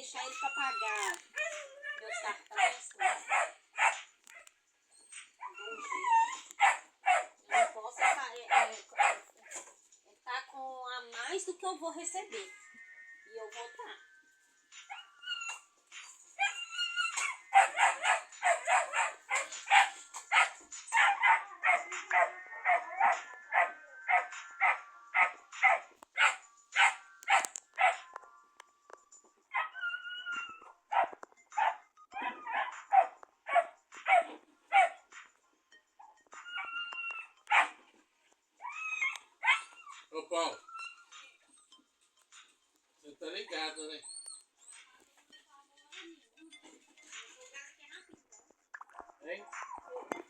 deixar ele pra pagar meus cartões. Eu não posso tá com a mais do que eu vou receber. E eu vou estar. Ô Paulo, você tá ligado, né? Hein?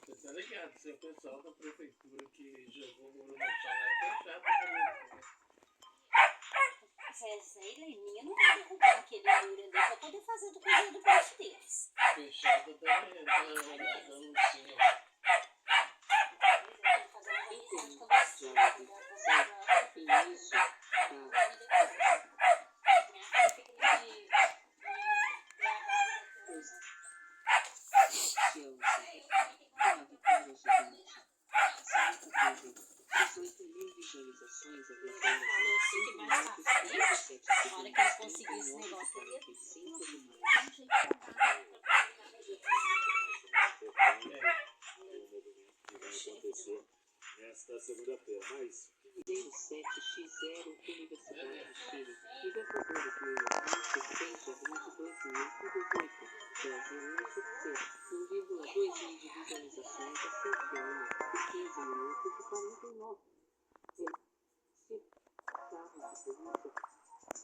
Você tá ligado, se o pessoal da prefeitura que jogou o muro no chão é fechado também. Essa Heleninha não vai derrubar aquele muro ali pra poder fazer do cozinho do peixe deles. Fechado da Lucinha. Visualizações Na hora que eles conseguirem esse negócio ali, acontecer nesta segunda-feira, mas 07X0 Universidade de Chile, Libertadores Suspende a 22.018, Jorge Lúcio C, 1,2 milhões de visualizações a 7 anos, 15 minutos e 49. Carro de polícia,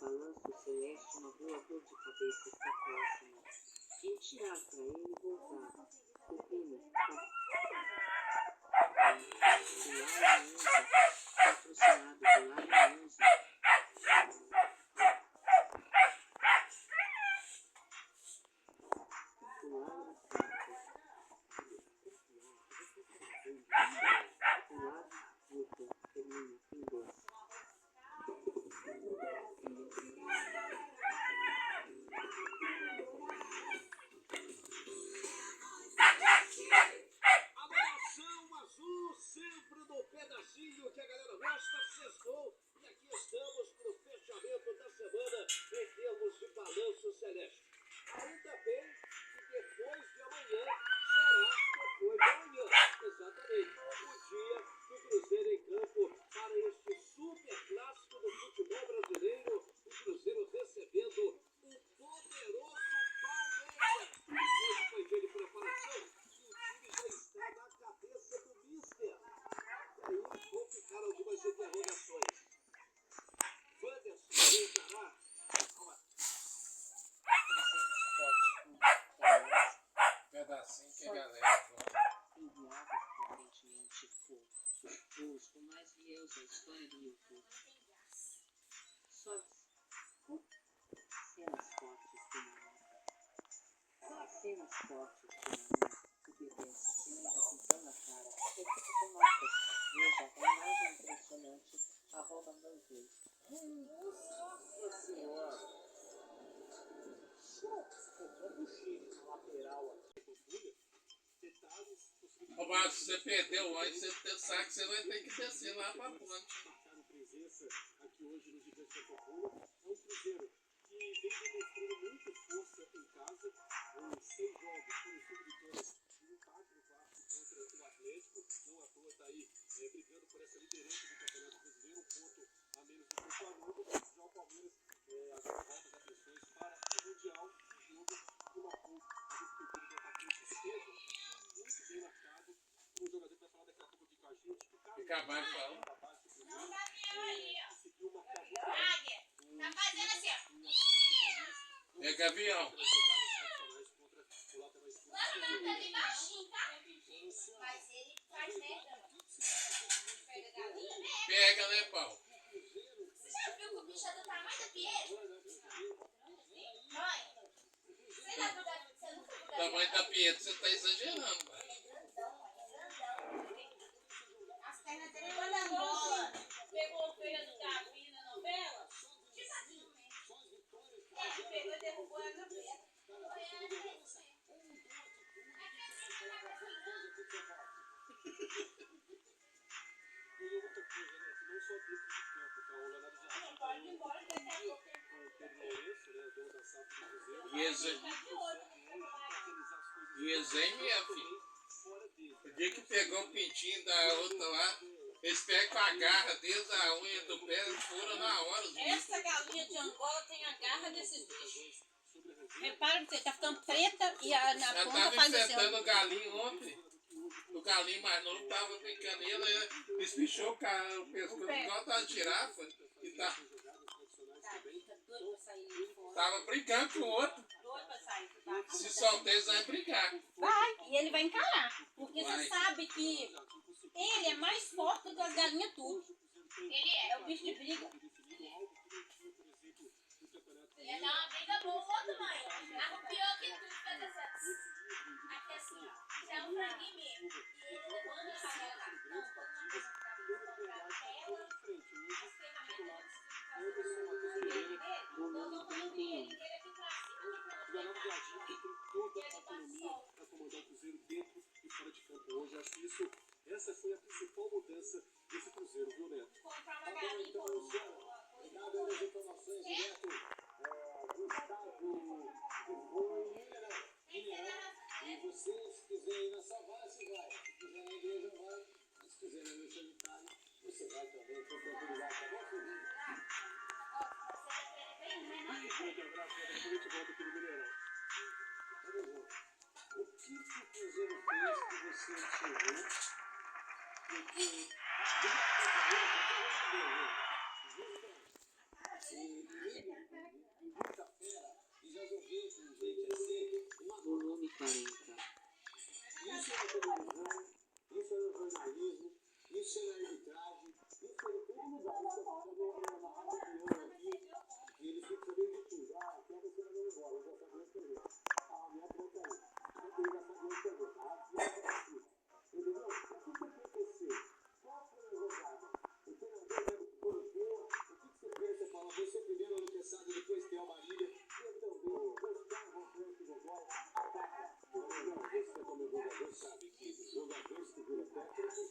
balanço celeste, uma boa dor de cabeça está próxima. Quem tirar pra ele voltar, o pino, Pilar Anza, patrocinado Pilar Anza. Que a galera gosta, sextou, e aqui estamos para o fechamento da semana em termos de balanço celeste. Ainda bem que depois de amanhã será depois de amanhã, exatamente, o dia do Cruzeiro em campo para este super clássico do futebol brasileiro, o Cruzeiro recebendo o poderoso Palmeiras. Hoje foi dia de preparação e o time já está na cabeça do Mister. Aí vão ficar algumas interrogações. Wanderson voltará. Pedacinho que a galera Enviados frequentemente os com mais views da história do YouTube. Só cenas fortes de namoro. Cenas fortes de namoro. Evidência, cinema pintando na cara. Equipe com notas. Veja a imagem impressionante. Arroba Manzei. Nossa senhora. Só do Chile na lateral aqui do Túlio. Detalhes. Ô Marcos, se você perdeu antes, você sabe que você vai ter que descer lá pra ponte. Marcaram presença aqui hoje no Gigante da Copula. É um Cruzeiro que vem demonstrando muita força em casa. Em 6 jogos, foram 5 vitórias e um empate no clássico contra o Atlético. Não à toa está aí brigando por essa liderança do Campeonato Brasileiro, um ponto a menos do que o Flamengo. Já o Palmeiras agora volta as atenções para o Mundial e jogo que marcou a despedida do atacante Estevam, muito bem marcado. Um jogador que vai falar daqui a pouco aqui com a gente. Fica abaixo, fala. Não tá vendo aí, ó. Águia, tá fazendo assim, ó. É Gavião. Lá não tá bem baixinho, tá? Mas ele faz merda, mano. Pega galinha, né? Pega, né, Paulo? Você já viu que o bicho é do tamanho da Pietro? Mãe, você nunca viu O tamanho da Pietro, você tá exagerando, mano. Ele é grandão, mãe, é grandão. As pernas dele é bola. Pegou o feio do Gabi na novela? Tipo assim, né? É, pegou e derrubou a E o Zen, minha filha. O dia que pegou o pintinho da outra lá, eles pegam com a garra desde a unha do pé e furam na hora. Os bichos. Essa galinha de Angola tem a garra desses bichos. Repara que você tá ficando preta e na Ela ponta tava faz assim. enfrentando o galinho ontem. O galinho mais novo tava brincando. E ela espichou o pescoço igual da girafa. E Tá doido pra sair fora. tava brincando com o outro. Doido pra sair. Tá? Se soltar, eles vão brigar. Vai, e ele vai encarar. Porque Vai. você sabe que ele é mais forte do que as galinhas tudo. Ele É o bicho de briga. ia dar uma briga boa, outro, mãe. Arrupiou que tudo vai dar certo. Aqui assim, ó. Já é um franguinho mesmo. E ele levando essa galera. Não, quando uma pessoa tá vindo comprar tela, as ferramentas nós vamos dando ele aqui pra cima E a Ana Piadinha tem toda a autonomia para comandar o Cruzeiro dentro e fora de campo hoje. Acho que essa foi a principal mudança desse Cruzeiro, viu, Neto? comprar uma Agora galinha. então, Luciano, obrigado pelas informações direto do estádio que foi Mineirão. E você, se quiser ir na Savana, você vai. Se quiser na igreja, vai. Mas se quiser ir no sanitário, você vai também. Com tranquilidade, tá bom, filho? Um grande abraço, Neto. Depois a gente volta aqui no Mineirão. Vamos junto. O que o Cruzeiro fez que você enxergou? Porque Volume 40. isso é na televisão, isso é no jornalismo, isso é na arbitragem, isso é em todo lugar. Isso é na rádio crioulo aqui, e eles ficam sabendo de tudo. Ah, quer você vai dar embora, eu já sabia escrever. Ah, o Neto vai cair. Eu já sabia escrever. Ah, você vai cair. Entendeu? O que aconteceu? Qual foi a jogada? O treinador leva pro corredor. O que você pensa? Você fala, você primeiro ano pensado, depois tem a Marília. Eu também. Gostava do jogador. Não, você como jogador sabe que jogador segura técnico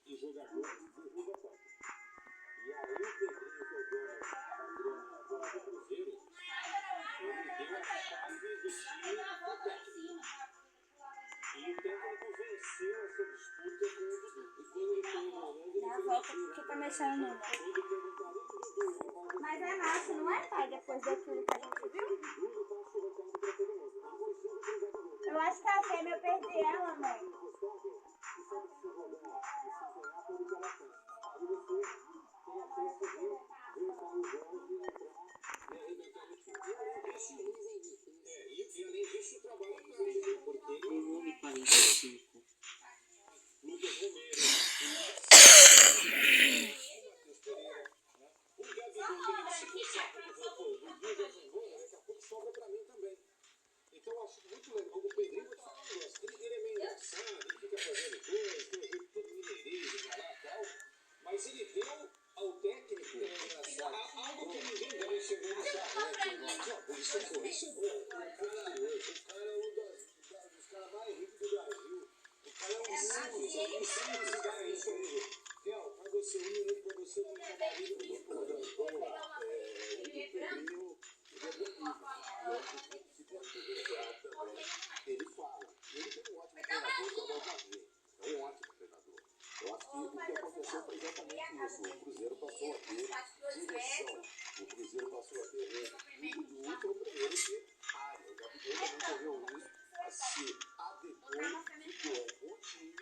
e jogador derruba técnico. E aí o Pedrinho, que é o dono do Cruzeiro, ele deu a chave de investir no técnico. E o técnico venceu essa disputa com o Dudu. E quando ele foi no Orlando, ele Dá a fez volta assim, porque tá mexendo no número. quando perguntaram, e o Dudu? Ele fala assim, Mas é nosso, não é, pai? Depois daquilo que a gente viu? o Dudu tá chegando pra todo mundo. Não foi jogo pro jogador. Eu acho que a fêmea eu perdi ela, mãe. Volume 45. Lucas Romero, o Gabigol que se daqui a pouco sobra pra mim também. Então eu acho muito legal. O Pedrinho, vou te falar um negócio. Ele é meio engraçado, ele fica fazendo coisas, tem um jeito todo mineirinho, pra lá e tal. Mas ele deu ao técnico algo que ninguém também chegou no sabe, né? Isso é bom. O cara é um dos caras mais ricos do Brasil. O cara é um símbolo, isso é isso aí. Kel, pra você, um minuto pra você, um trabalho do Pedrinho, ele fala, ele tem um ótimo treinador, que é o Valdir. É um ótimo treinador. Eu acho que o que aconteceu foi exatamente isso. O Cruzeiro passou a ter direção. O Cruzeiro passou a ter e o último primeiro que área. O Gabigol também correu isso, a se adequou, ficou um bom time.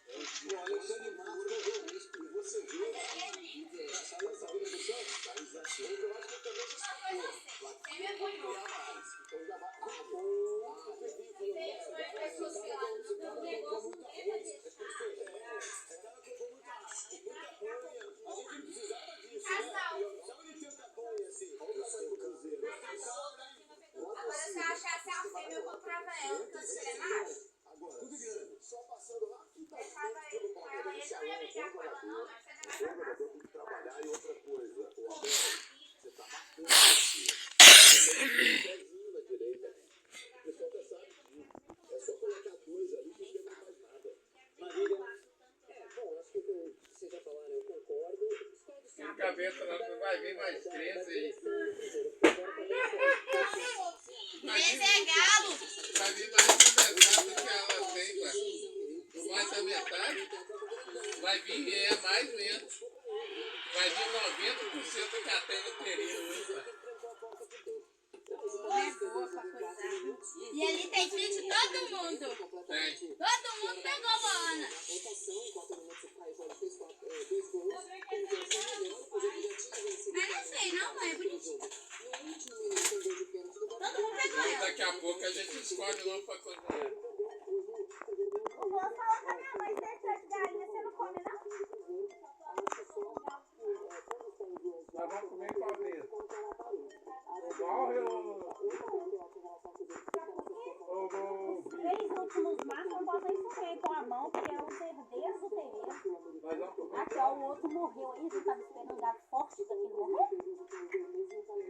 E o Alexandre Matos correu isso. E você vê, saiu essa vida do Santos, saiu essa vida, eu acho que também já sacou. Aqui é muito mais. Então já vai. Agora, se eu achasse a fêmea, eu comprava ela, porque você é macho. Agora, tudo grande, só passando lá, Deixava ele com ela, ele não ia brigar com ela, não, mas você o jogador tem que trabalhar e outra coisa. O Abel, você tá marcando aqui. Pezinho na direita. O pessoal já sabe disso. É só colocar coisa ali que não faz nada. Marília. Bom, acho que vocês já falaram, eu concordo. Sem cabeça não vai vir mais 13 aí. Imagina, é galo. vai vir mais da metade do que ela tem, vai. Mais da metade. Vai vir, mais mesmo. Vai vir 90% que ela tem no terreno hoje, vai. E ali tem filho de todo mundo. Tem. Todo mundo pegou a Ana. Mas não sei, não, mãe. É bonitinho. Todo mundo pegou Então, ela. daqui a pouco a gente escolhe uma pra cozinhar. Eu vou falar com a minha mãe, se é de galinha, você não come, não? Nós vamos comer qual vez? Morre ou... 3 últimos maços não posso nem comer com a mão, porque é os herdeiros do terreiro. Nós vamos comer Aqui, ó, o outro morreu aí, você tava esperando um gato forte daquele morrer?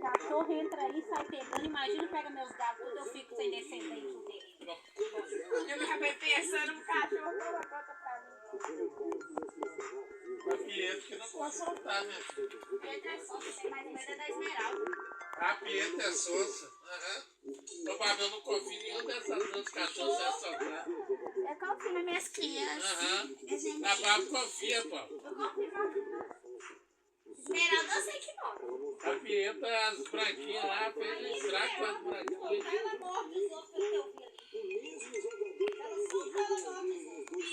Cachorro entra aí, sai pegando, imagina, pega meus gatos, tudo eu fico sem descendente no terreiro. Eu me acabei pensando no cachorro, toma conta pra mim. a Pieta que não pode soltar, né? Ele é só, tem mais medo da Esmeralda. A Pieta é sonsa. Aham. Eu não confio em nenhum dessas duas cachorros sem soltar. Eu confio nas minhas crianças. Aham. É gente. A Pablo confia, pô. Eu confio na Esmeralda, eu sei que não. A Pieta, as branquinhas lá, fez um estrago com as branquinhas. Ela morre os outros que eu vi ali. Ela surta, ela morre os outros.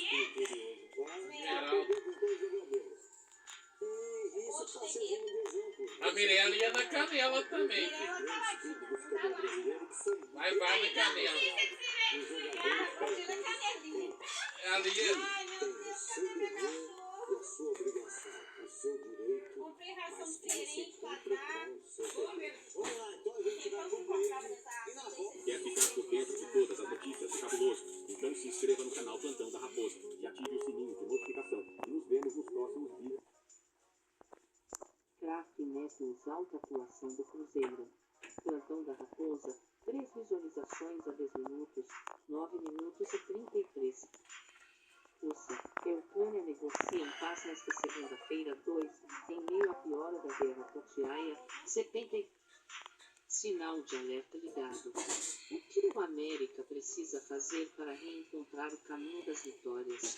Esmeralda. Outro terreiro. A Mirella ia na canela também, filho. Ela caladinha, não dá mais. Vai na canela. Imagina a canelinha. Ali, Ai, meu Deus, cadê meu cachorro? Comprei ração diferente pra dar. Quer ficar por dentro de todas as notícias do Cabuloso? Então se inscreva no canal Plantão da Raposa e ative o sininho de notificação. E nos vemos nos próximos vídeos. Craque Netos, alta atuação do Cruzeiro. Plantão da Raposa, 3 visualizações a 10 minutos, 9 minutos e 33. Rússia, Ucrânia negocia paz nesta segunda-feira 2, em meio à piora da guerra Tatiaia, 70. Sinal de alerta ligado. O que o América precisa fazer para reencontrar o caminho das vitórias?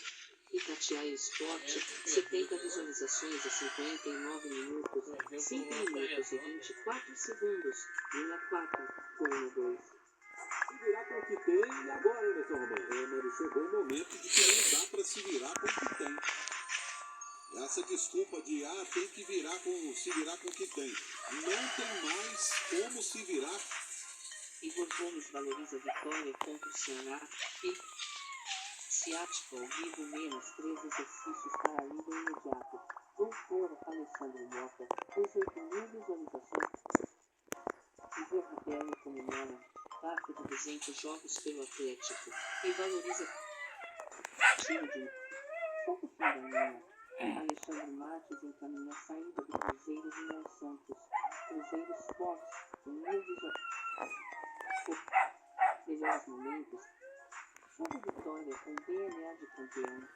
Itatiaia Esporte, 70 visualizações a 59 minutos, 5 minutos e 24 segundos, linha 4, turno 2. Se virar com o que tem, e agora, Anderson Romano? Mas chegou o momento de que não dá para se virar com o que tem. Essa desculpa de, tem que se virar com o que tem. Não tem mais como se virar. Igor Gomes valoriza a vitória contra o Ceará e ciática ao vivo menos 3 exercícios para alívio imediato. Doutora Alessandro Mota, 18.000 visualizações. Igor Rabelo comemora parte de 200 jogos pelo Atlético e valoriza time de pouco fim da linha. Alexandre Matos encaminha a saída do Cruzeiro de Mel Santos. Cruzeiro Sports, melhores momentos. Sobre vitória com DNA de campeão.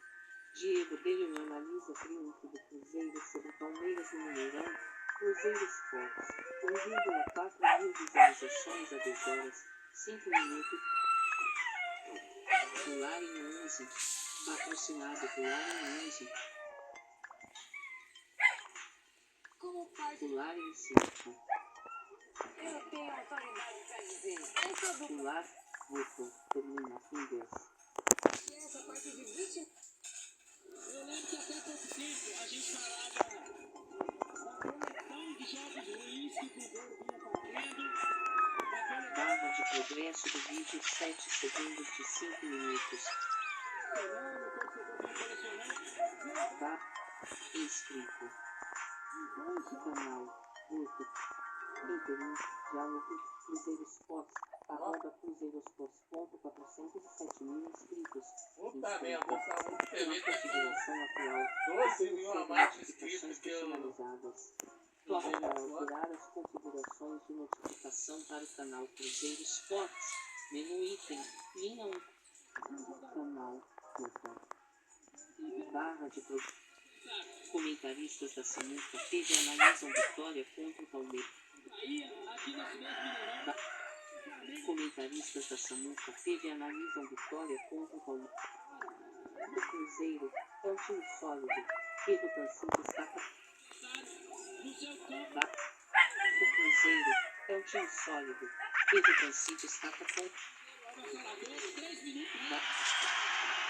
Diego Delio analisa triunfo do Cruzeiro sobre Palmeiras no Mineirão. Cruzeiro Sports, 1,4 mil visualizações a 10 horas, 5 minutos. Pular em 11, patrocinado Pular em 11. Como pode? Pular em 5. Eu tenho autoridade pra dizer. Eu sou do Pular, voto, termina em 10. essa parte de 20. Eu lembro que até pouco tempo a gente falava da coleção de jogos ruins que o Cruzeiro vinha fazendo. Barra de progresso do vídeo 7 segundos de 5 minutos. Tá inscrito. Canal, curto, internet, diálogo, Cruzeiro Sports, @cruzeirosports.407 mil inscritos. Puta merda, essa Pela TV tá configuração atual, 12 mil a mais de notificações inscritos que eu... personalizadas. Toque para alterar as configurações de notificação para o canal Cruzeiro Sports. Menu item, linha 1. Canal, botão. Barra de comentaristas da Sinuca TV analisam vitória contra o Palmeiras. Bahia, aqui nesse mesmo Mineirão, Comentaristas da Samuca TV analisam vitória contra o Palmeiras. O Cruzeiro é um time sólido e Rotancim destaca. No seu campo, O Cruzeiro é um time sólido e Rotancim destaca com. avassalador, 3 minutos.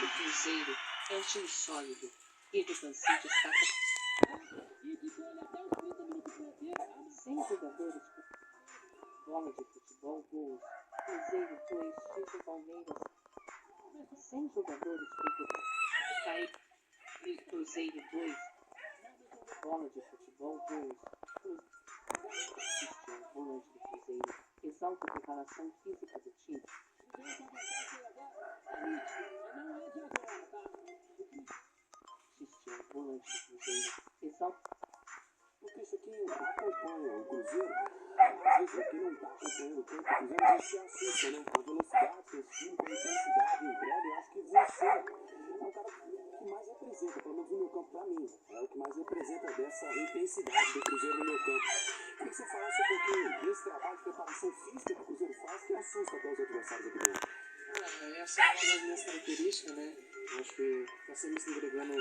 O Cruzeiro é um time sólido e Rotancim destaca. E ficou ele até os 30 minutos para ter. 100 jogadores por bola de futebol, gols. Cruzeiro 2, X do Palmeiras. 100 jogadores por Caí. Cruzeiro 2, bola de futebol, gols. Cristiano, volante do Cruzeiro, exalta a preparação física do time. Cristiano, volante do Cruzeiro, exalta. Porque isso aqui acompanha o Cruzeiro. Às vezes aqui não está acompanhando o campo. O Cruzeiro às vezes se assusta, né? Com a velocidade, com o estilo, com a intensidade, entrega. Eu acho que você é um cara que mais representa, pelo menos no meu campo, pra mim. É o que mais representa dessa intensidade do Cruzeiro no meu campo. Queria que você falasse um pouquinho desse trabalho de preparação física que o Cruzeiro faz, que assusta até os adversários aqui dentro. Essa é uma das minhas características, né? Eu acho que tá sempre se entregando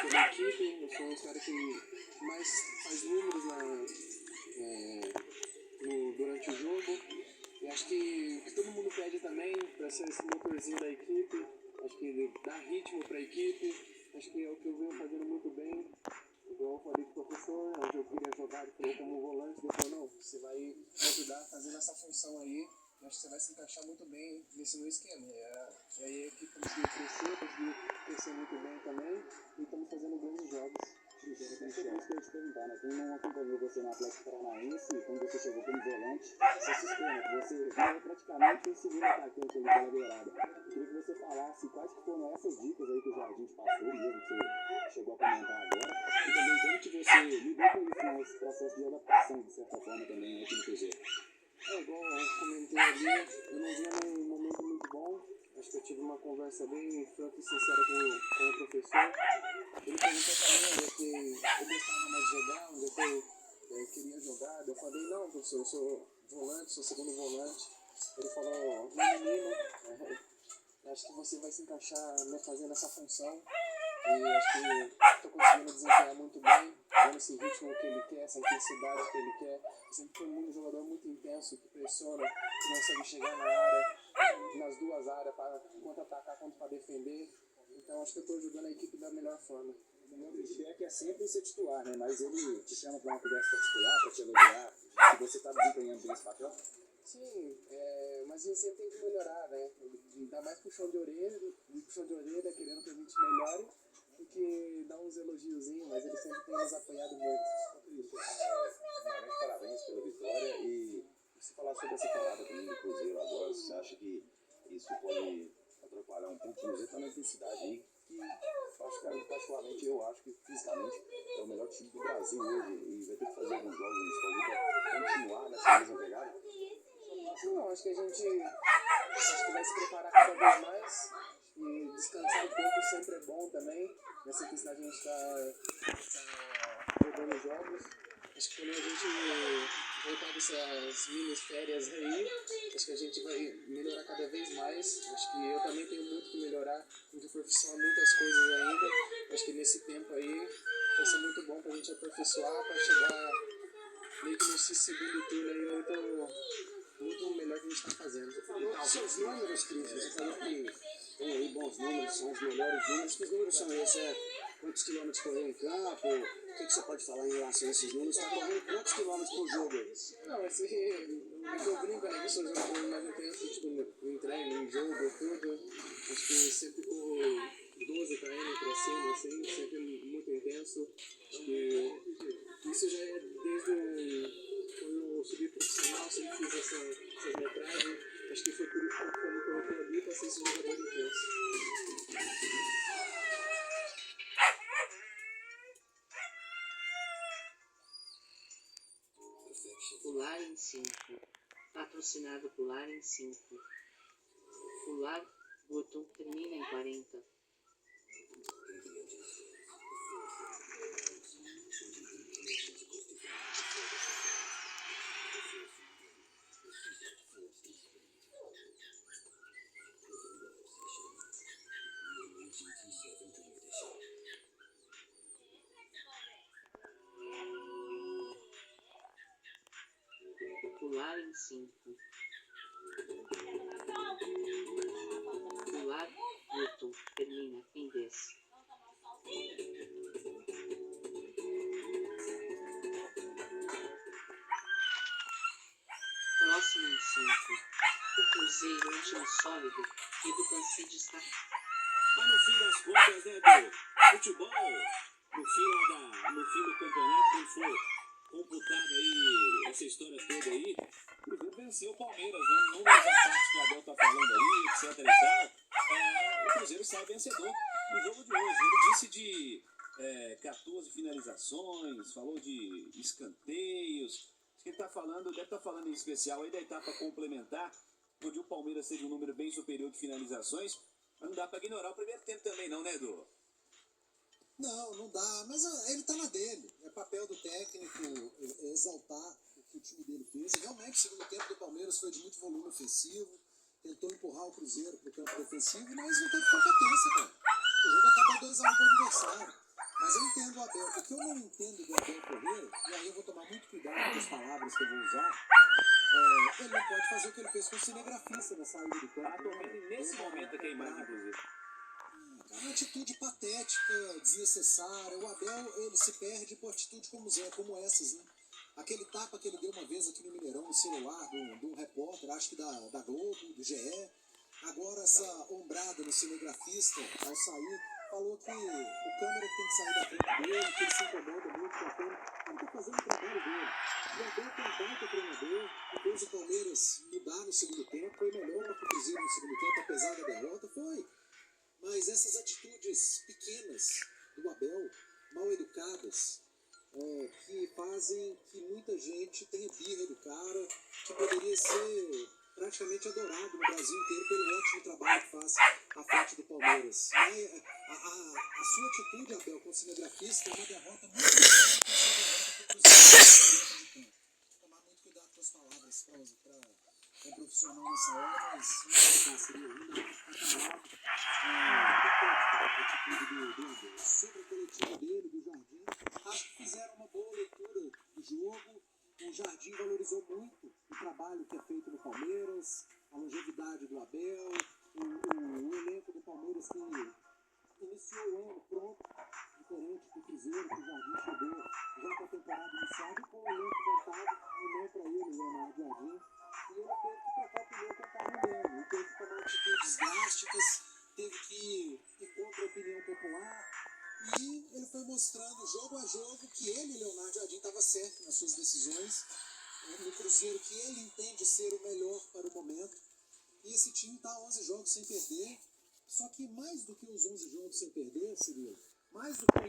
pela equipe. Eu sou um cara que mais faz números durante o jogo. E acho que o que todo mundo pede também, para ser esse motorzinho da equipe, acho que dá ritmo para a equipe. Acho que é o que eu venho fazendo muito bem. Igual eu falei com o professor, onde eu queria jogar, ele falou como volante, ele falou, não, você vai me ajudar fazendo essa função aí. Eu acho que você vai se encaixar muito bem nesse meu esquema. E aí a equipe conseguiu crescer muito bem também, e estamos fazendo grandes jogos. Isso é isso que eu ia te perguntar, né? Quem não acompanhou você no Atlético Paranaense, quando você chegou como volante, você assustou, né? Você virou praticamente um segundo atacante ali pela beirada. Eu queria que você falasse quais que foram essas dicas aí que o Jardim te passou, mesmo que você chegou a comentar agora, e também como que você lidou com isso nesse processo de adaptação, de certa forma, também aqui no Cruzeiro. Igual eu comentei ali, eu não vinha num momento muito bom. Acho que eu tive uma conversa bem franca e sincera com o professor. Ele perguntou pra mim onde eu gostava mais de jogar, onde eu queria jogar. Eu falei, não, professor, eu sou volante, sou segundo volante. Ele falou, meu menino, acho que você vai se encaixar fazendo essa função. E acho que estou conseguindo desempenhar muito bem, dando esse ritmo que ele quer, essa intensidade que ele quer. Eu sempre fui um jogador muito intenso, que pressiona, que consegue chegar na área, nas duas áreas, para tanto atacar quanto para defender. Então acho que eu estou ajudando a equipe da melhor forma. O meu feedback é sempre ser titular, né? Mas ele te chama para uma conversa particular, para te elogiar, se você está desempenhando bem esse papel. Sim, mas a gente sempre tem que melhorar, né? Ainda mais puxão de orelha, querendo que a gente melhore, do que dar uns elogiozinhos, mas ele sempre tem nos apoiado muito. Primeiramente, parabéns pela vitória e você falar sobre essa parada também do Cruzeiro agora, você acha que isso pode atrapalhar um pouco o Cruzeiro, tá na intensidade aí, que particularmente eu acho que fisicamente é o melhor time do Brasil hoje e vai ter que fazer alguns jogos amistosos para continuar nessa mesma pegada? Não, acho que a gente vai se preparar cada vez mais e descansar um pouco sempre é bom também. Nessa intensidade a gente tá jogando jogos. Acho que quando a gente voltar dessas mini férias aí, acho que a gente vai melhorar cada vez mais. Acho que eu também tenho muito que melhorar, muito aperfeiçoar muitas coisas ainda. Acho que nesse tempo aí vai ser muito bom pra gente aperfeiçoar, pra chegar meio que nesse segundo turno aí muito melhor que a gente está fazendo. Então, seus números, Cris, você falou que tem aí bons números, são os melhores números. Que números são esses? Quantos quilômetros correu em campo? O que você pode falar em relação a esses números? Está correndo quantos quilômetros por jogo? Não, eu brinco, né, que eu sou jogador mais intenso, tipo, em treino, em jogo, tudo. Acho que sempre corro 12 km pra cima, assim, sempre muito intenso. Acho que isso já é desde quando eu subi profissional, sempre fiz essas metragens. Acho que foi por isso que quando eu coloquei ali para ser esse jogador intenso. O Lar em 5, patrocinado por Lar em 5. O Lar, botão termina em 40. em 5. Do lado, Newton, termina, fim desse. Próximo em 5. O Cruzeiro é um time sólido e do Panci destaca. Mas no fim das contas, né, do futebol, no fim do campeonato, quando for computado aí essa história toda aí, o Cruzeiro venceu o Palmeiras, né? Números exatos que o Abel tá falando aí, etc e tal, o Cruzeiro sai vencedor no jogo de hoje. Ele disse de 14 finalizações, falou de escanteios. Acho que ele tá falando, deve estar falando em especial aí da etapa complementar, onde o Palmeiras teve um número bem superior de finalizações. Mas não dá pra ignorar o primeiro tempo também não, né, Edu? Não dá, mas ele tá na dele. É papel do técnico exaltar o que o time dele fez. E realmente, o segundo tempo do Palmeiras foi de muito volume ofensivo, tentou empurrar o Cruzeiro pro campo defensivo, mas não teve competência, cara. O jogo acabou 2-1 pro adversário. Mas eu entendo o Abel. O que eu não entendo do Abel Ferreira, e aí eu vou tomar muito cuidado com as palavras que eu vou usar, ele não pode fazer o que ele fez com o cinegrafista na saída do campo. Tá tomando nesse momento aqui a imagem, inclusive. É uma atitude patética, desnecessária. O Abel, ele se perde por atitude como essas, né? Aquele tapa que ele deu uma vez aqui no Mineirão, no celular de um repórter, acho que da Globo, do GE. Agora essa ombrada no cinegrafista, ao sair, falou que o câmera tem que sair da frente dele, que ele se incomoda muito com a câmera. Ele tá fazendo o trabalho dele. O Abel tem um baita treinador, depois o Palmeiras mudar no segundo tempo, foi melhor para o Cruzeiro no segundo tempo, apesar da derrota, foi. Mas essas atitudes pequenas do Abel, mal educadas, que fazem que muita gente tenha birra do cara, que poderia ser praticamente adorado no Brasil inteiro pelo ótimo trabalho que faz à frente do Palmeiras. A sua atitude, Abel, com o cinegrafista, é uma derrota muito grande para a sua derrota para o Cruzeiro. Tomar muito cuidado com as palavras para um profissional nessa hora, mas não seria ruim, sobre a coletiva dele, do Jardim, acho que fizeram uma boa leitura do jogo. O Jardim valorizou muito o trabalho que é feito no Palmeiras, a longevidade do Abel, o elenco do Palmeiras que iniciou o ano pronto, diferente do Cruzeiro, que o Jardim chegou já com a temporada iniciada com o elenco montado e não para ele, Leonardo Jardim. E ele teve que trocar o pneu com o carro dele, ele teve que tomar atitudes drásticas, teve que ir contra a opinião popular, e ele foi mostrando jogo a jogo que ele, Leonardo Jardim, estava certo nas suas decisões, no Cruzeiro que ele entende ser o melhor para o momento, e esse time está 11 jogos sem perder. Só que mais do que os 11 jogos sem perder, Cirilo, mais do que a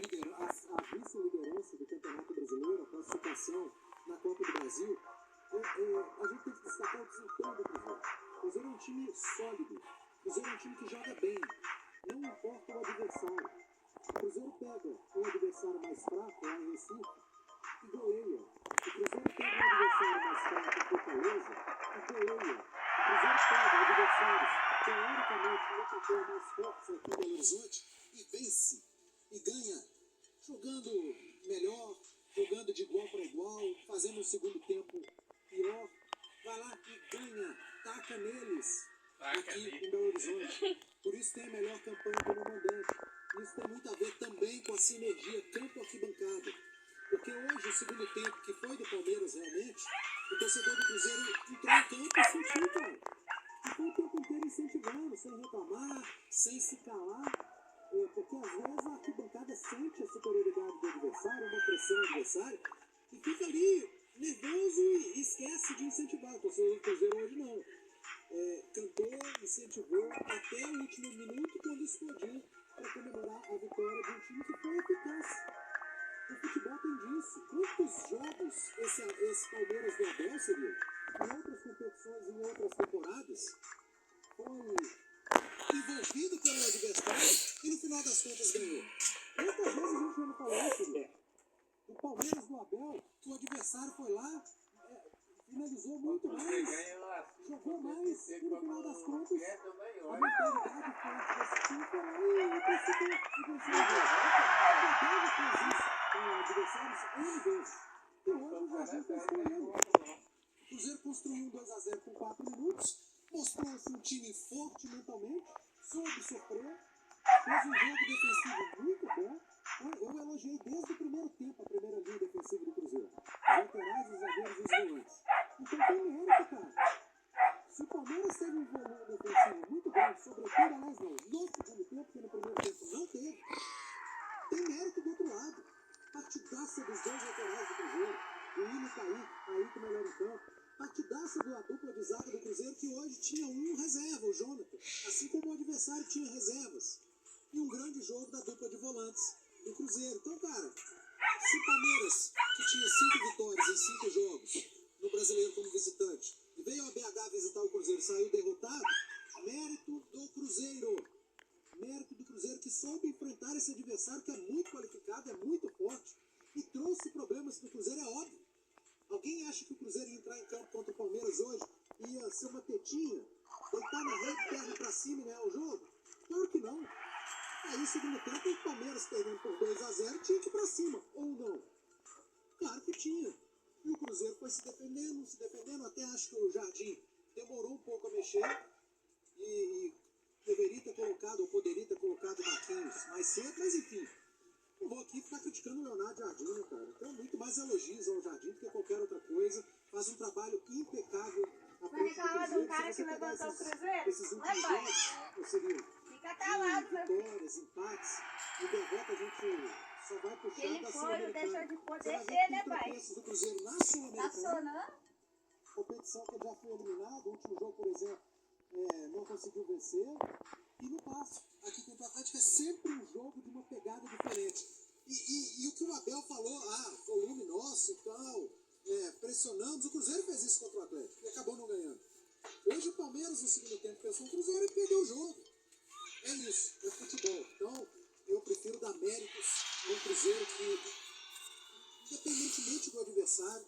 vice-liderança do Campeonato Brasileiro, a classificação na Copa do Brasil, a gente tem que destacar o desempenho do Cruzeiro. O Cruzeiro é um time sólido, o Cruzeiro é um time que joga bem, não importa o adversário. O Cruzeiro pega um adversário mais fraco, lá em Recife, e goleia. O Cruzeiro pega um adversário mais fraco, em Fortaleza, e goleia. O Cruzeiro pega adversários, teoricamente, no papel mais fortes aqui em Belo Horizonte, e vence, e ganha, jogando melhor, jogando de igual para igual, fazendo um segundo tempo pior, vai lá e ganha, taca neles, aqui em Belo Horizonte. Por isso tem a melhor campanha como mandante. Isso tem muito a ver também com a sinergia campo-arquibancada. Porque hoje, o segundo tempo, que foi do Palmeiras realmente, o torcedor do Cruzeiro entrou em campo e sentiu, cara. Ficou o tempo inteiro incentivando, sem reclamar, sem se calar. Porque às vezes a arquibancada sente a superioridade do adversário, uma pressão do adversário, e fica ali nervoso e esquece de incentivar. O torcedor do Cruzeiro hoje não. Cantou, incentivou até o último minuto, quando explodiu para comemorar a vitória de um time que foi eficaz. O futebol tem disso. Quantos jogos esse Palmeiras do Abel, seria? Em outras competições, em outras temporadas, foi envolvido pelo adversário e no final das contas ganhou. Quantas vezes a gente já não falou isso, né? O Palmeiras do Abel, que o adversário foi lá, finalizou muito mais, jogou mais, e no final das contas, a mentalidade forte desse time foi lá e conseguiu vencer. O Abel fez isso com adversários N vezes. E hoje o Jardim fez com ele. O Cruzeiro construiu 4 minutos, mostrou-se um time forte mentalmente, soube sofrer, fez um jogo defensivo muito bom. Eu elogiei desde o primeiro tempo a primeira linha defensiva do Cruzeiro. Os laterais, os zagueiros e os volantes. Então tem mérito, cara. Se o Palmeiras teve um volume defensivo muito grande, sobretudo, aliás não, no segundo tempo, porque no primeiro tempo não teve, tem mérito do outro lado. Partidaça dos dois laterais do Cruzeiro. O Willian e Kaique melhor em campo. Partidaça da dupla de zaga do Cruzeiro, que hoje tinha um reserva, o Jonathan. Assim como o adversário tinha reservas. E um grande jogo da dupla de volantes do Cruzeiro. Então, cara, se o Palmeiras, que tinha 5 vitórias em 5 jogos no Brasileiro como visitante, e veio a BH visitar o Cruzeiro e saiu derrotado, mérito do Cruzeiro. Mérito do Cruzeiro, que soube enfrentar esse adversário que é muito qualificado, é muito forte, e trouxe problemas para o Cruzeiro, é óbvio. Alguém acha que o Cruzeiro ia entrar em campo contra o Palmeiras hoje, ia ser uma tetinha, deitar na rede, perna para cima e ganhar o jogo? Claro que não. Aí, no segundo tempo, o Palmeiras perdendo por 2-0, tinha que ir para cima, ou não? Claro que tinha. E o Cruzeiro foi se defendendo, até acho que o Jardim demorou um pouco a mexer, e deveria ter colocado, ou poderia ter colocado o Marquinhos mais cedo, mas enfim. Não vou aqui ficar criticando o Leonardo Jardim, né, cara? Então, muito mais elogios ao Jardim do que qualquer outra coisa. Faz um trabalho impecável à frente do Cruzeiro. Um cara que levantou o Cruzeiro? Esses últimos jogos, conseguiram Fica calado, meu filho. vitórias, empates. E derrota a gente só vai puxar Ele da foi, Sul-Americana. deixou de poder Você vai ver ser, que né, tem pai? tropeços do Cruzeiro na Tá Sul-Americana. sonando? Competição que ele já foi eliminado. O último jogo, por exemplo, não conseguiu vencer. E no passo, aqui contra o Atlético é sempre um jogo de uma pegada diferente. E o que o Abel falou, volume nosso e tal, pressionamos. O Cruzeiro fez isso contra o Atlético e acabou não ganhando. Hoje o Palmeiras, no segundo tempo, pensou no Cruzeiro e perdeu o jogo. É isso, é futebol. Então, eu prefiro dar méritos a um Cruzeiro que, independentemente do adversário,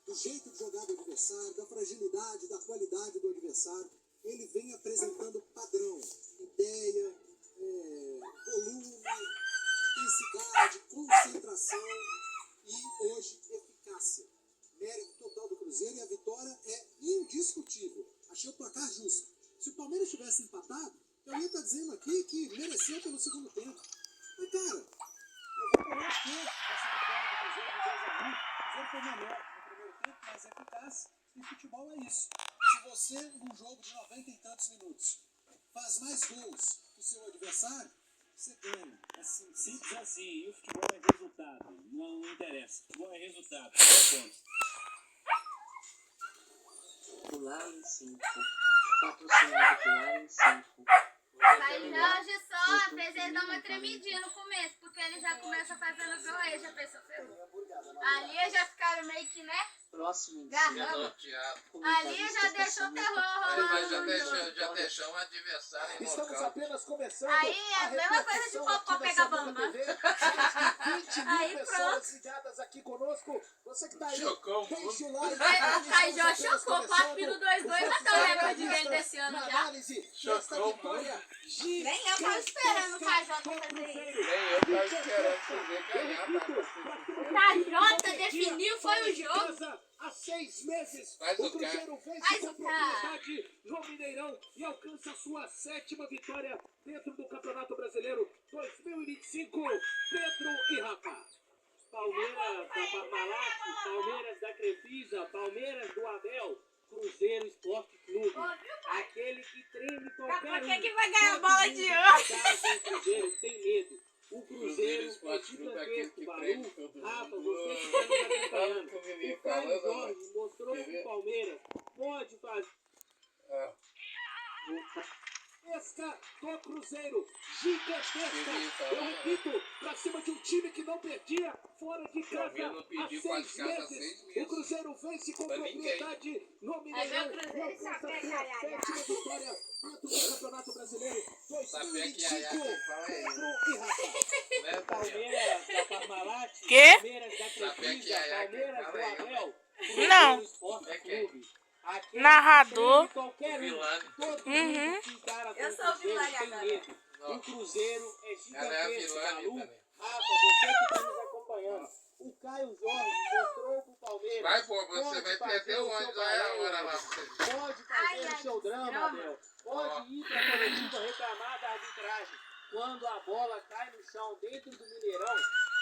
do jeito de jogar do adversário, da fragilidade, da qualidade do adversário, ele vem apresentando padrão, ideia, volume, intensidade, concentração e hoje eficácia. Mérito total do Cruzeiro e a vitória é indiscutível. Achei o placar justo. Se o Palmeiras tivesse empatado, eu ia estar dizendo aqui que mereceu pelo segundo tempo. Mas, cara, eu vou correr aqui essa vitória do Cruzeiro de 2-1. O Cruzeiro foi melhor no primeiro tempo, mais eficaz. E futebol é isso. Se você, num jogo de 90 e tantos minutos, faz mais gols que o seu adversário, você ganha. Assim, simples assim. E o futebol é resultado. Não interessa. O futebol é resultado. Ponto. Pular em 5. Patrocinado Pular em 5. Mas Jorge só fez ele dar uma tremidinha no começo, porque ele já começa fazendo gol, aí já pensou, ferrou. Ali já ficaram meio que, né? Próximo. Garrando. Ali já deixou o terror Mas rolando no jogo. já deixou um adversário em Estamos local. apenas começando. Aí é a mesma coisa de Popó pegar bamba. Aí pronto. ligadas aqui conosco. Você que tá aí, Chocou o deixa o mundo. like. O Caijó chocou, 4 pi no 2-2, bateu o recorde dele desse ano Na já. análise desta Chocou o vitória Nem eu tava esperando o Cajota fazer isso. Nem eu tava esperando você ver ganhar, O tá? Cajota definiu, foi o jogo. casa há 6 meses. Faz O o Cruzeiro vence Faz com o cara. propriedade no Mineirão e alcança a sua 7ª vitória dentro do Campeonato Brasileiro 2025. Pedro e Rafa. Palmeiras da Parmalat, Palmeiras da Crefisa, Palmeiras do Abel, Cruzeiro Esporte Clube. Aquele que treme qualquer Pra um. que vai ganhar a bola de hoje? hoje? O Cruzeiro tem medo. O Cruzeiro é Esporte Clube é aquele gigantesco, que Baru. treme todo Rafa, mundo. você que está nos acompanhando. Olha o menino O Caio falando, Jorge mostrou Quer que ver? o Palmeiras pode fazer. Pesca do Cruzeiro, gigantesca. Quem Eu repito, pra cima de um time que não perdia fora de casa Palmeiras não há pediu 6 fora de casa há meses. 6 O meses. Cruzeiro vence com Pra ninguém. propriedade no Mineirão Aí vem o Cruzeiro e e alcança a sapeca, sua ai, ai, ai. 7ª vitória dentro do Campeonato Brasileiro Sapeca, 2025. ai, ai, quem fala é Pedro e Rafa. Né, Daniel? Palmeiras da Parmalat, Quê? Palmeiras da Sabe Crefisa, que ai, ai, quem Palmeiras do fala é eu, Abel, Não. Cruzeiro Esporte É quem? Clube. Aquele Narrador. que treme qualquer um. Vilani. Todo Uhum. mundo que encara com Eu o sou o Cruzeiro Vilani tem agora. medo. Não. O Cruzeiro é Ela é a gigantesco, Vilani Balu. também. Rafa, você que está nos acompanhando. O Caio Jorge mostrou pro Palmeiras. Vai, pô, você pode vai fazer perder o o seu ônibus aí balão, agora lá pra você. Pode fazer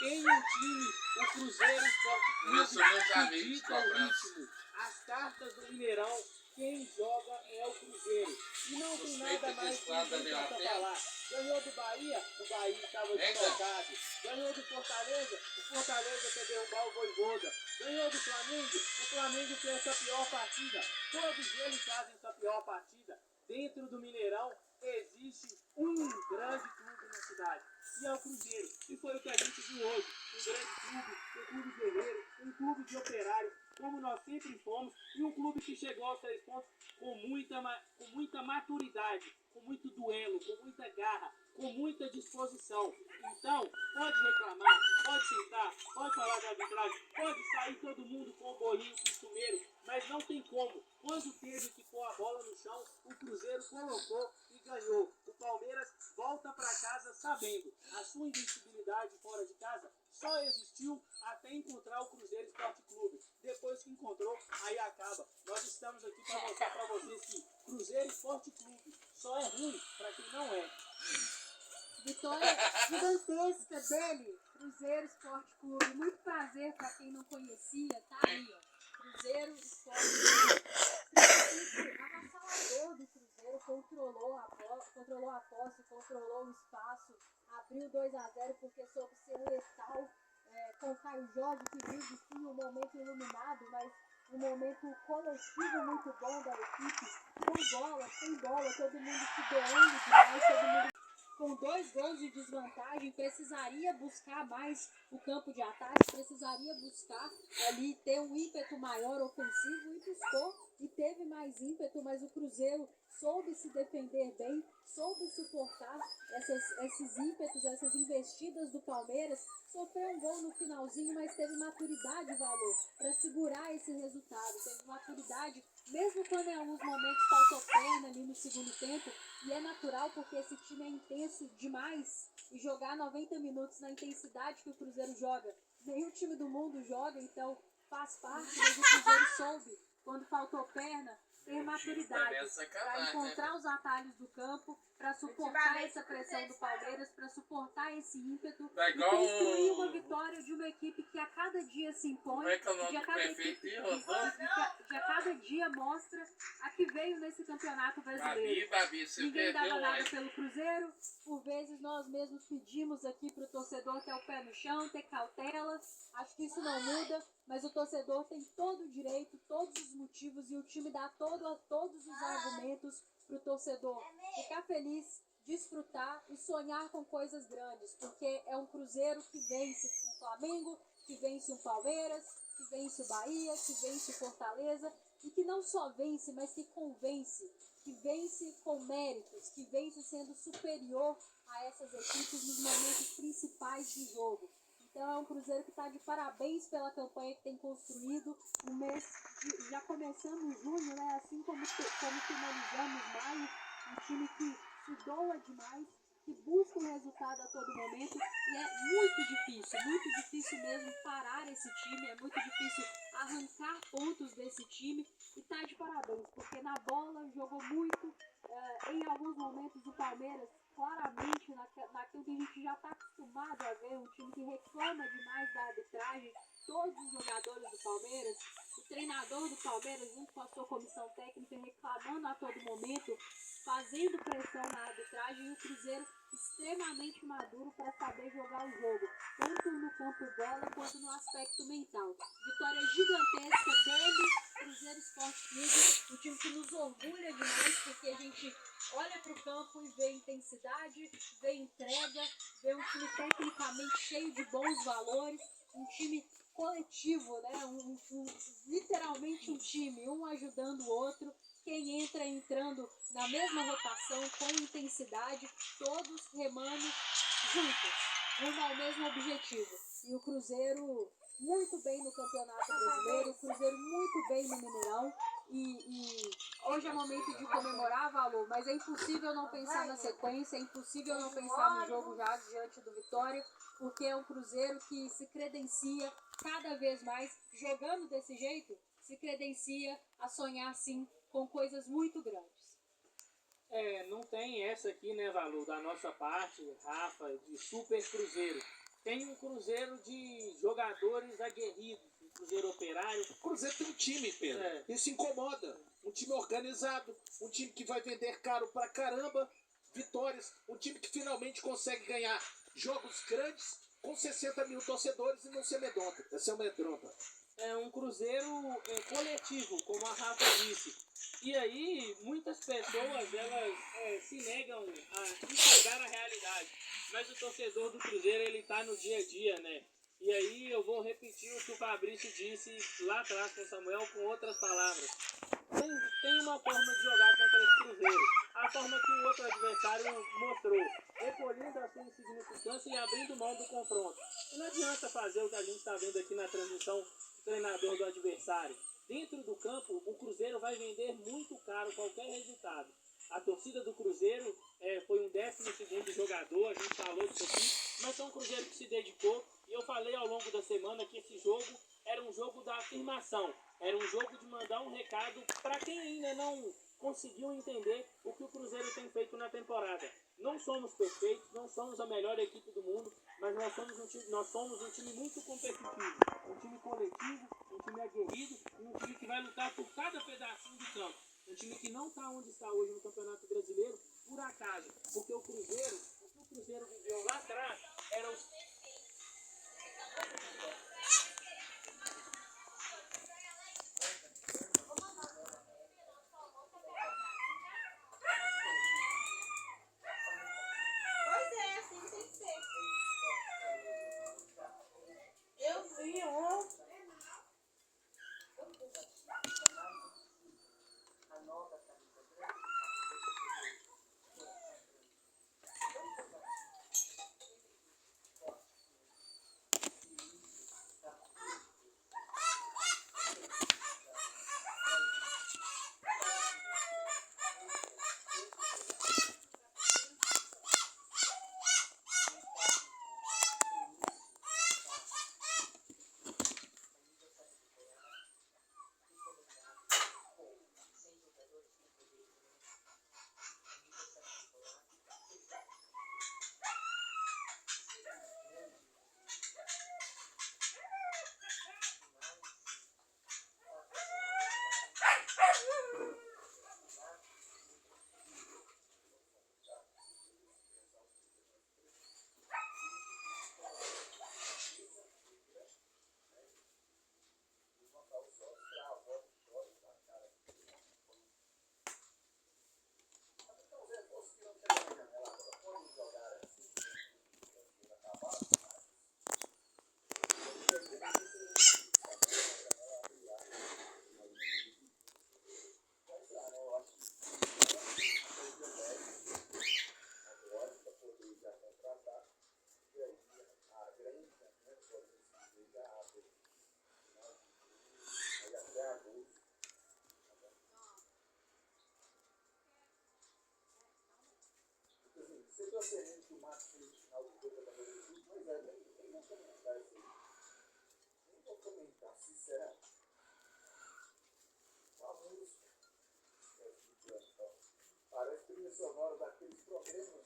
tem um time, o Cruzeiro Esporte Conheço Clube, meus que amigos dita o cobrança. ritmo. As cartas do Mineirão, quem joga é o Cruzeiro. E não tem Suspeita nada que mais esse que lado da ninguém possa Inglaterra. falar. Ganhou do Bahia, o Bahia estava Eita. desfalcado. Ganhou do Fortaleza, o Fortaleza quer derrubar o Vojvoda. Ganhou do Flamengo, o Flamengo fez sua pior partida. Todos eles fazem sua pior partida. Dentro do Mineirão existe um grande clube na cidade, e é o Cruzeiro. E foi o que a gente viu hoje. Um grande clube, um clube guerreiro, um clube de operários, como nós sempre fomos, e um clube que chegou aos 3 pontos com muita maturidade, com muito duelo, com muita garra, com muita disposição. Então, pode reclamar, pode sentar, pode falar da arbitragem, pode sair todo mundo com o bolinho costumeiro, mas não tem como. Quando teve que pôr a bola no chão, o Cruzeiro colocou e ganhou. O Palmeiras volta para casa sabendo a sua invencibilidade fora de casa só existiu até encontrar o Cruzeiro Esporte Clube. Depois que encontrou, aí acaba. Nós estamos aqui para mostrar para vocês que Cruzeiro Esporte Clube só é ruim para quem não é. Vitória gigantesca dele, Cruzeiro Esporte Clube. Muito prazer para quem não conhecia, tá aí, ó. Cruzeiro Esporte Clube. Avassalador do Cruzeiro, controlou a posse, controlou o espaço, abriu 2-0 porque soube ser letal, com o Caio Jorge, que vive sim um momento iluminado, mas um momento coletivo muito bom da equipe, com bola, sem bola, todo mundo se doando demais, todo mundo com 2 gols de desvantagem, precisaria buscar mais o campo de ataque, precisaria buscar ali ter um ímpeto maior ofensivo, e buscou e teve mais ímpeto, mas o Cruzeiro soube se defender bem, soube suportar esses ímpetos, essas investidas do Palmeiras, sofreu um gol no finalzinho, mas teve maturidade e valor para segurar esse resultado, teve maturidade, mesmo quando em alguns momentos faltou perna ali no segundo tempo, e é natural porque esse time é intenso demais, e jogar 90 minutos na intensidade que o Cruzeiro joga, nenhum time do mundo joga, então faz parte, mas o Cruzeiro soube, quando faltou perna, ter maturidade para encontrar os atalhos do campo, para suportar essa pressão do Palmeiras, para suportar esse ímpeto e construir uma vitória de uma equipe que a cada dia se impõe, que a cada dia mostra a que veio nesse campeonato brasileiro. Ninguém dava nada pelo Cruzeiro, por vezes nós mesmos pedimos aqui para o torcedor ter o pé no chão, ter cautela, acho que isso não muda, mas o torcedor tem todo o direito, todos os motivos, e o time dá todos os argumentos para o torcedor ficar feliz, desfrutar e sonhar com coisas grandes, porque é um Cruzeiro que vence o Flamengo, que vence o Palmeiras, que vence o Bahia, que vence o Fortaleza, e que não só vence, mas que convence, que vence com méritos, que vence sendo superior a essas equipes nos momentos principais do jogo. Então é um Cruzeiro que está de parabéns pela campanha que tem construído. O mês já começamos junho, né? Assim como finalizamos maio, um time que se doa demais, que busca o resultado a todo momento, e é muito difícil mesmo parar esse time, é muito difícil arrancar pontos desse time, e tá de parabéns, porque na bola jogou muito, em alguns momentos o Palmeiras, claramente, naquilo que a gente já está acostumado a ver, um time que reclama demais da arbitragem, todos os jogadores do Palmeiras, o treinador do Palmeiras junto com a sua comissão técnica reclamando a todo momento, fazendo pressão na arbitragem, e o Cruzeiro extremamente maduro para saber jogar o jogo, tanto no campo bola quanto no aspecto mental. Vitória gigantesca dele, Cruzeiro Esporte Clube, um time que nos orgulha demais, porque a gente olha para o campo e vê intensidade, vê entrega, vê um time tecnicamente cheio de bons valores, um time coletivo, né? Literalmente um time, um ajudando o outro, quem entra entrando na mesma rotação, com intensidade, todos remando juntos, rumo ao mesmo objetivo. E o Cruzeiro muito bem no Campeonato Brasileiro, o Cruzeiro muito bem no Mineirão, e hoje é momento de comemorar, Valor, mas é impossível não pensar na sequência, é impossível não pensar no jogo já diante do Vitória, porque é um Cruzeiro que se credencia cada vez mais, jogando desse jeito, se credencia a sonhar sim com coisas muito grandes. Não tem essa aqui, né, Valor, da nossa parte, Rafa, de Super Cruzeiro. tem um Cruzeiro de jogadores aguerridos, um Cruzeiro operário. O Cruzeiro tem um time, Pedro. É. Isso incomoda. Um time organizado, um time que vai vender caro pra caramba, vitórias, um time que finalmente consegue ganhar jogos grandes com 60 mil torcedores e não se amedronta. Essa é uma amedronta. É um Cruzeiro coletivo, como a Rafa disse. E aí, muitas pessoas, elas se negam a enxergar a realidade. Mas o torcedor do Cruzeiro, ele tá no dia a dia, né? E aí eu vou repetir o que o Fabrício disse lá atrás com o Samuel com outras palavras. Tem uma forma de jogar contra esse Cruzeiro. A forma que o outro adversário mostrou. Recolhendo a sua insignificância e abrindo mão do confronto. E não adianta fazer o que a gente está vendo aqui na transmissão do treinador do adversário. Dentro do campo, o Cruzeiro vai vender muito caro qualquer resultado. A torcida do Cruzeiro foi um 12º jogador, a gente falou disso aqui, mas é um Cruzeiro que se dedicou. E eu falei ao longo da semana que esse jogo era um jogo da afirmação, era um jogo de mandar um recado para quem ainda não conseguiu entender o que o Cruzeiro tem feito na temporada. Não somos perfeitos, não somos a melhor equipe do mundo, mas nós somos um time muito competitivo, um time coletivo, um time aguerrido, um time que vai lutar por cada pedacinho do campo. Um time que não está onde está hoje no Campeonato Brasileiro por acaso, porque o que o Cruzeiro viveu lá atrás era os... Pois é, assim tem que ser. Eu vi ontem. Você torceria que o Marcos fez no final do jogo da Brasil? Pois é, nem vou comentar isso aí. Nem vou comentar, sinceramente. Uma música. Parece trilha sonora daqueles programas